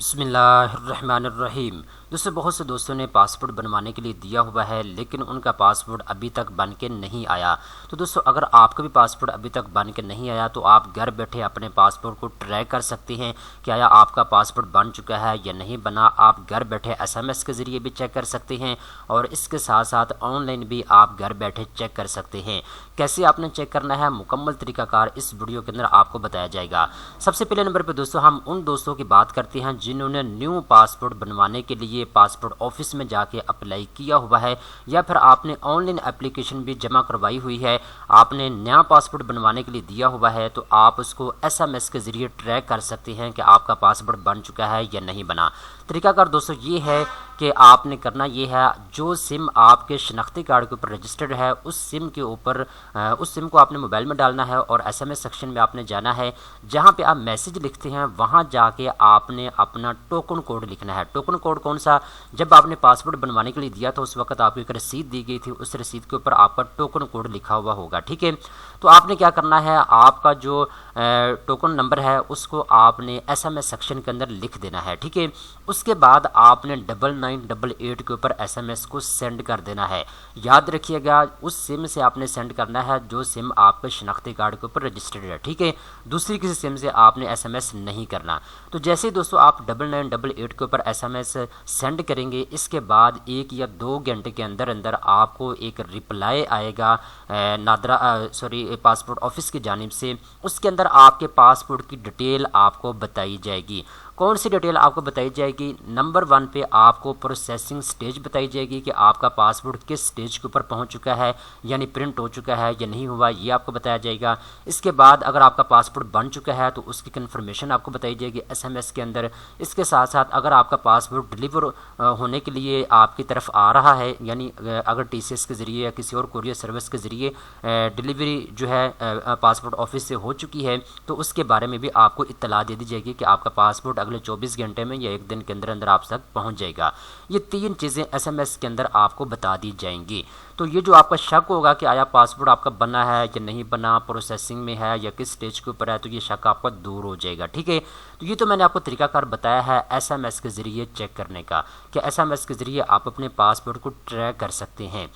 बिस्मिल्लाहिर्रहमानिर्रहीम। दोस्तों, बहुत से दोस्तों ने पासपोर्ट बनवाने के लिए दिया हुआ है, लेकिन उनका पासपोर्ट अभी तक बन के नहीं आया। तो दोस्तों, अगर आपका भी पासपोर्ट अभी तक बन के नहीं आया तो आप घर बैठे अपने पासपोर्ट को ट्रैक कर सकते हैं कि आया आपका पासपोर्ट बन चुका है या नहीं बना। आप घर बैठे एसएमएस के ज़रिए भी चेक कर सकते हैं और इसके साथ साथ ऑनलाइन भी आप घर बैठे चेक कर सकते हैं। कैसे आपने चेक करना है, मुकम्मल तरीकाकार इस वीडियो के अंदर आपको बताया जाएगा। सबसे पहले नंबर पर दोस्तों, हम उन दोस्तों की बात करते हैं जिन्होंने न्यू पासपोर्ट बनवाने के लिए पासपोर्ट ऑफिस में जाके अप्लाई किया हुआ है या फिर आपने ऑनलाइन एप्लीकेशन भी जमा करवाई हुई है। आपने नया पासपोर्ट बनवाने के लिए दिया हुआ है तो आप उसको एसएमएस के ज़रिए ट्रैक कर सकते हैं कि आपका पासपोर्ट बन चुका है या नहीं बना। तरीकाकार दोस्तों ये है कि आपने करना ये है, जो सिम आपके शनाख्ती कार्ड के ऊपर रजिस्टर्ड है उस सिम के ऊपर उस सिम को आपने मोबाइल में डालना है और एसएमएस सेक्शन में आपने जाना है। जहाँ पे आप मैसेज लिखते हैं वहाँ जाके आपने अपना टोकन कोड लिखना है। टोकन कोड कौन सा? जब आपने पासपोर्ट बनवाने के लिए दिया था उस वक्त आपको एक रसीद दी गई थी, उस रसीद के ऊपर आपका टोकन कोड लिखा हुआ होगा। ठीक है, तो आपने क्या करना है, आपका जो टोकन नंबर है उसको आपने एसएमएस सेक्शन के अंदर लिख देना है। ठीक है, उसके बाद आपने 9988 के ऊपर एसएमएस को सेंड कर देना है। याद रखिएगा, उस सिम से आपने सेंड करना है जो सिम आपके शनाख्ती कार्ड के ऊपर रजिस्टर्ड है। ठीक है, दूसरी किसी सिम से आपने एसएमएस नहीं करना। तो जैसे ही दोस्तों आप 9988 के ऊपर एसएमएस सेंड करेंगे, इसके बाद 1 या 2 घंटे के अंदर अंदर आपको एक रिप्लाई आएगा पासपोर्ट ऑफिस की जानिब से। उसके अंदर आपके पासपोर्ट की डिटेल आपको बताई जाएगी। कौन सी डिटेल आपको बताई जाएगी? नंबर 1 पे आपको प्रोसेसिंग स्टेज बताई जाएगी कि आपका पासपोर्ट किस स्टेज के ऊपर पहुंच चुका है, यानी प्रिंट हो चुका है या नहीं हुआ, ये आपको बताया जाएगा। इसके बाद अगर आपका पासपोर्ट बन चुका है तो उसकी कन्फर्मेशन आपको बताई जाएगी एसएमएस के अंदर। इसके साथ साथ अगर आपका पासपोर्ट डिलीवर होने के लिए आपकी तरफ आ रहा है, यानी अगर टीसीएस के ज़रिए या किसी और कुरियर सर्विस के ज़रिए डिलीवरी जो है पासपोर्ट ऑफिस से हो चुकी है, तो उसके बारे में भी आपको इत्तला दे दी जाएगी कि आपका पासपोर्ट अगले 24 घंटे में या 1 दिन के अंदर अंदर आप तक पहुंच जाएगा। ये 3 चीज़ें एसएमएस के अंदर आपको बता दी जाएंगी। तो ये जो आपका शक होगा कि आया पासपोर्ट आपका बना है या नहीं बना, प्रोसेसिंग में है या किस स्टेज के ऊपर है, तो ये शक आपका दूर हो जाएगा। ठीक है, तो ये तो मैंने आपको तरीकाकार बताया है एसएमएस के ज़रिए चेक करने का कि एसएमएस के ज़रिए आप अपने पासपोर्ट को ट्रैक कर सकते हैं।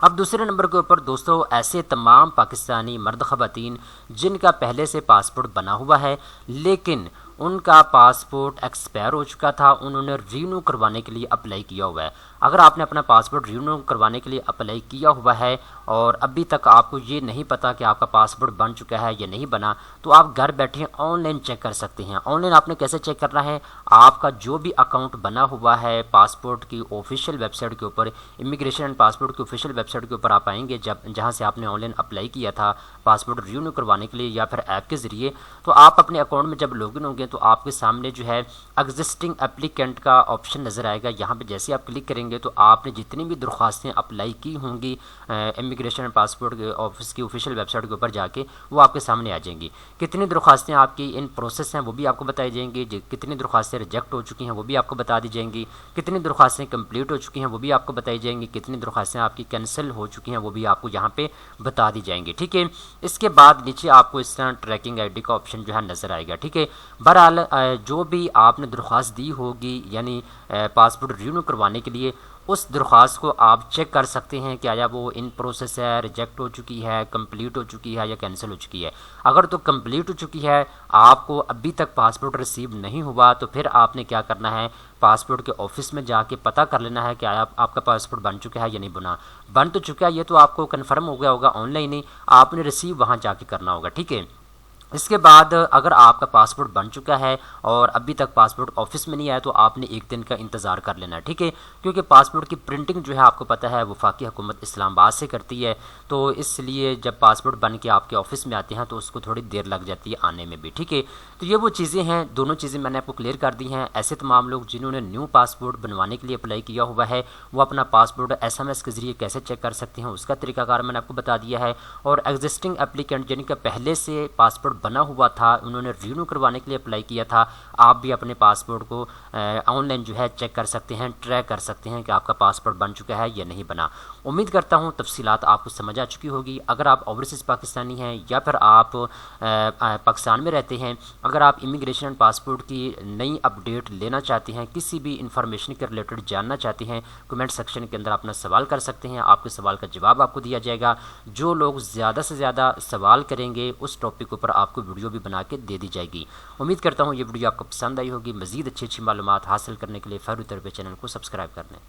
अब दूसरे नंबर के ऊपर दोस्तों, ऐसे तमाम पाकिस्तानी मर्द ख़वातीन जिनका पहले से पासपोर्ट बना हुआ है लेकिन उनका पासपोर्ट एक्सपायर हो चुका था, उन्होंने रीन्यू करवाने के लिए अप्लाई किया हुआ है। अगर आपने अपना पासपोर्ट रीन्यू करवाने के लिए अप्लाई किया हुआ है और अभी तक आपको ये नहीं पता कि आपका पासपोर्ट बन चुका है या नहीं बना, तो आप घर बैठे ऑनलाइन चेक कर सकते हैं। ऑनलाइन आपने कैसे चेक करना है? आपका जो भी अकाउंट बना हुआ है पासपोर्ट की ऑफिशियल वेबसाइट के ऊपर, इमिग्रेशन एंड पासपोर्ट की ऑफिशियल वेबसाइट के ऊपर आप आएंगे जहाँ से आपने ऑनलाइन अप्लाई किया था पासपोर्ट रीन्यू करवाने के लिए या फिर ऐप के ज़रिए, तो आप अपने अकाउंट में जब लॉगिन होंगे तो आपके सामने जो है एग्जिस्टिंग एप्लीकेंट का ऑप्शन नज़र आएगा। यहाँ पे जैसे आप क्लिक करेंगे तो आपने जितनी भी दरख्वास्तें अप्लाई की होंगी इमिग्रेशन एंड पासपोर्ट के ऑफिस की ऑफिशियल वेबसाइट के ऊपर जाके, वो आपके सामने आ जाएंगी। कितनी दरख्वास्तें आपकी इन प्रोसेस हैं वो भी आपको बताई जाएंगी, कितनी दरख्वास्तें रिजेक्ट हो चुकी हैं वो भी आपको बता दी जाएंगी, कितनी दरख्वास्तें कंप्लीट हो चुकी हैं वो भी आपको बताई जाएंगी, कितनी दरख्वास्तें आपकी कैंसिल हो चुकी हैं वो भी आपको यहाँ पे बता दी जाएंगी। ठीक है, इसके बाद नीचे आपको इस तरह ट्रैकिंग आईडी का ऑप्शन जो है नज़र आएगा। ठीक है, बहरहाल जो भी आपने दरख्वास्त दी होगी यानी पासपोर्ट रिन्यू करवाने के लिए, उस दरख्वास्त को आप चेक कर सकते हैं कि आया वो इन प्रोसेस है, रिजेक्ट हो चुकी है, कंप्लीट हो चुकी है या कैंसिल हो चुकी है। अगर तो कंप्लीट हो चुकी है, आपको अभी तक पासपोर्ट रिसीव नहीं हुआ, तो फिर आपने क्या करना है, पासपोर्ट के ऑफिस में जाके पता कर लेना है कि आया आपका पासपोर्ट बन चुका है या नहीं बना। बन तो चुका है, ये तो आपको कन्फर्म हो गया होगा ऑनलाइन ही, आपने रिसीव वहाँ जाके करना होगा। ठीक है, इसके बाद अगर आपका पासपोर्ट बन चुका है और अभी तक पासपोर्ट ऑफिस में नहीं आया तो आपने 1 दिन का इंतज़ार कर लेना है। ठीक है, क्योंकि पासपोर्ट की प्रिंटिंग जो है आपको पता है वफाकी हुकूमत इस्लामाबाद से करती है, तो इसलिए जब पासपोर्ट बन के आपके ऑफिस में आते हैं तो उसको थोड़ी देर लग जाती है आने में भी। ठीक है, तो ये वो चीज़ें हैं, दोनों चीज़ें मैंने आपको क्लियर कर दी हैं। ऐसे तमाम लोग जिन्होंने न्यू पासपोर्ट बनवाने के लिए अप्लाई किया हुआ है वो अपना पासपोर्ट एसएमएस के ज़रिए कैसे चेक कर सकते हैं उसका तरीकाकार मैंने आपको बता दिया है। और एग्जिस्टिंग एप्लीकेंट जिनका पहले से पासपोर्ट बना हुआ था, उन्होंने रिन्यू करवाने के लिए अप्लाई किया था, आप भी अपने पासपोर्ट को ऑनलाइन जो है चेक कर सकते हैं, ट्रैक कर सकते हैं कि आपका पासपोर्ट बन चुका है या नहीं बना। उम्मीद करता हूँ तफसीलात आपको समझ आ चुकी होगी। अगर आप ओवरसीज़ पाकिस्तानी हैं या फिर आप पाकिस्तान में रहते हैं, अगर आप इमिग्रेशन एंड पासपोर्ट की नई अपडेट लेना चाहते हैं, किसी भी इंफॉर्मेशन के रिलेटेड जानना चाहते हैं, कमेंट सेक्शन के अंदर अपना सवाल कर सकते हैं, आपके सवाल का जवाब आपको दिया जाएगा। जो लोग ज़्यादा से ज़्यादा सवाल करेंगे उस टॉपिक के ऊपर आपको वीडियो भी बना के दे दी जाएगी। उम्मीद करता हूँ ये वीडियो आपको पसंद आई होगी। मज़ीद अच्छी अच्छी मालूमात हासिल करने के लिए फ़ौरी तौर पर चैनल को सब्सक्राइब कर लें।